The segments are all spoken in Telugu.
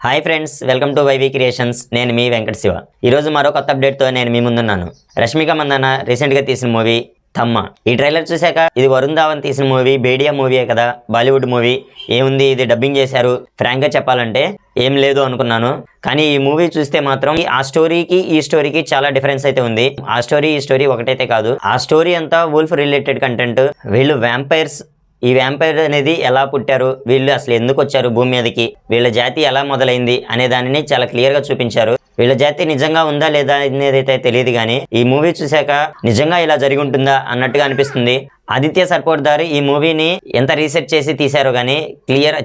Hi friends, welcome to YV creations. నేను మీ వెంకట శివ. ఈరోజు మరో కొత్త అప్డేట్తో నేను మీ ముందున్నాను. రష్మిక మందన్న రీసెంట్గా తీసిన మూవీ తమ్మ. ఈ ట్రైలర్ చూశాక ఇది వరుణ్ ధావన్ తీసిన మూవీ, బేడియా మూవీయే కదా, బాలీవుడ్ మూవీ, ఏముంది ఇది డబ్బింగ్ చేశారు, ఫ్రాంక్గా చెప్పాలంటే ఏం లేదు అనుకున్నాను. కానీ ఈ మూవీ చూస్తే మాత్రం ఆ స్టోరీకి ఈ స్టోరీకి చాలా డిఫరెన్స్ అయితే ఉంది. ఆ స్టోరీ ఈ స్టోరీ ఒకటైతే కాదు. ఆ స్టోరీ అంతా వూల్ఫ్ రిలేటెడ్ కంటెంట్. వీళ్ళు వ్యాంపైర్స్, ఈ వ్యాంపైర్ అనేది ఎలా పుట్టారు, వీళ్ళు అసలు ఎందుకు వచ్చారు భూమి మీదకి, వీళ్ళ జాతి ఎలా మొదలైంది అనే దానిని చాలా క్లియర్గా చూపించారు. వీళ్ళ జాతి నిజంగా ఉందా లేదా అనేది అయితే తెలియదు, కానీ ఈ మూవీ చూశాక నిజంగా ఇలా జరిగి ఉంటుందా అన్నట్టుగా అనిపిస్తుంది. ఆదిత్య సర్పోట్దార్ ఈ మూవీని ఎంత రీసెర్చ్ చేసి తీశారో కానీ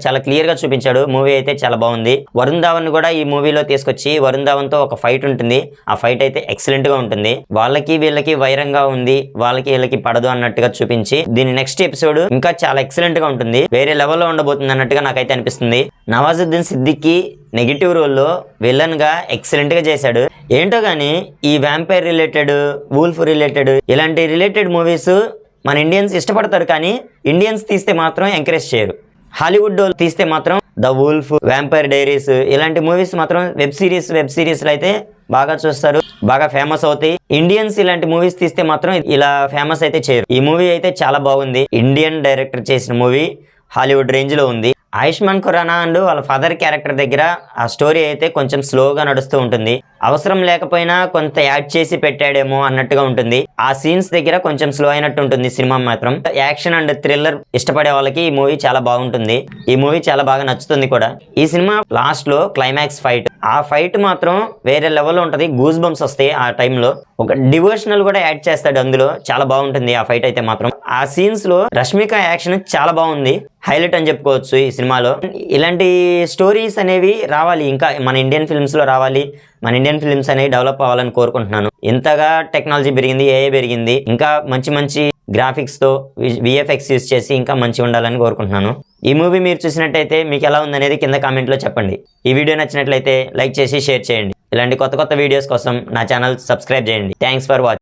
చాలా క్లియర్గా చూపించాడు. మూవీ అయితే చాలా బాగుంది. వరుణ్ ధావన్ కూడా ఈ మూవీలో తీసుకొచ్చి వరుణ్ ధావన్ తో ఒక ఫైట్ ఉంటుంది. ఆ ఫైట్ అయితే ఎక్సలెంట్ గా ఉంటుంది. వాళ్ళకి వీళ్ళకి వైరంగా ఉంది, వాళ్ళకి వీళ్ళకి పడదు అన్నట్టుగా చూపించి దీని నెక్స్ట్ ఎపిసోడ్ ఇంకా చాలా ఎక్సలెంట్ గా ఉంటుంది, వేరే లెవెల్లో ఉండబోతుంది అన్నట్టుగా నాకైతే అనిపిస్తుంది. నవాజుద్దీన్ సిద్దికి నెగిటివ్ రోల్లో విలన్ గా ఎక్సలెంట్ గా చేశాడు. ఏంటో కానీ ఈ వ్యాంపైర్ రిలేటెడ్, వూల్ఫ్ రిలేటెడ్ ఇలాంటి రిలేటెడ్ మూవీస్ మన ఇండియన్స్ ఇష్టపడతారు, కానీ ఇండియన్స్ తీస్తే మాత్రం ఎంకరేజ్ చేయరు. హాలీవుడ్ తీస్తే మాత్రం ద వూల్ఫ్, వ్యాంపైర్ డైరీస్ ఇలాంటి మూవీస్ మాత్రం వెబ్ సిరీస్లు అయితే బాగా చూస్తారు, బాగా ఫేమస్ అవుతాయి. ఇండియన్స్ ఇలాంటి మూవీస్ తీస్తే మాత్రం ఇలా ఫేమస్ అయితే చేయరు. ఈ మూవీ అయితే చాలా బాగుంది. ఇండియన్ డైరెక్టర్ చేసిన మూవీ హాలీవుడ్ రేంజ్ లో ఉంది. ఆయుష్మాన్ ఖురానా అండ్ వాళ్ళ ఫాదర్ క్యారెక్టర్ దగ్గర ఆ స్టోరీ అయితే కొంచెం స్లోగా నడుస్తూ ఉంటుంది. అవసరం లేకపోయినా కొంత యాడ్ చేసి పెట్టాడేమో అన్నట్టుగా ఉంటుంది. ఆ సీన్స్ దగ్గర కొంచెం స్లో అయినట్టు ఉంటుంది. సినిమా మాత్రం యాక్షన్ అండ్ థ్రిల్లర్ ఇష్టపడే వాళ్ళకి ఈ మూవీ చాలా బాగుంటుంది. ఈ మూవీ చాలా బాగా నచ్చుతుంది కూడా. ఈ సినిమా లాస్ట్ లో క్లైమాక్స్ ఫైట్, ఆ ఫైట్ మాత్రం వేరే లెవెల్లో ఉంటుంది. గూస్ బంప్స్ వస్తాయి ఆ టైంలో. ఒక డివోషనల్ కూడా యాడ్ చేస్తాడు అందులో, చాలా బాగుంటుంది ఆ ఫైట్ అయితే మాత్రం. ఆ సీన్స్ లో రష్మిక యాక్షన్ చాలా బాగుంది, హైలైట్ అని చెప్పుకోవచ్చు ఈ సినిమాలో. ఇలాంటి స్టోరీస్ అనేవి రావాలి, ఇంకా మన ఇండియన్ ఫిల్మ్స్ లో రావాలి. మన ఇండియన్ ఫిల్మ్స్ అనేవి డెవలప్ అవ్వాలని కోరుకుంటున్నాను. ఇంతగా టెక్నాలజీ పెరిగింది, ఏఐ పెరిగింది, ఇంకా మంచి మంచి గ్రాఫిక్స్ తో విఎఫ్ఎక్స్ యూస్ చేసి ఇంకా మంచిగా ఉండాలని కోరుకుంటున్నాను. ఈ మూవీ మీరు చూసినట్టయితే మీకు ఎలా ఉందనేది కింద కామెంట్లో చెప్పండి. ఈ వీడియో నచ్చినట్లయితే లైక్ చేసి షేర్ చేయండి. ఇలాంటి కొత్త వీడియోస్ కోసం నా ఛానల్ సబ్స్క్రైబ్ చేయండి. Thanks for watching.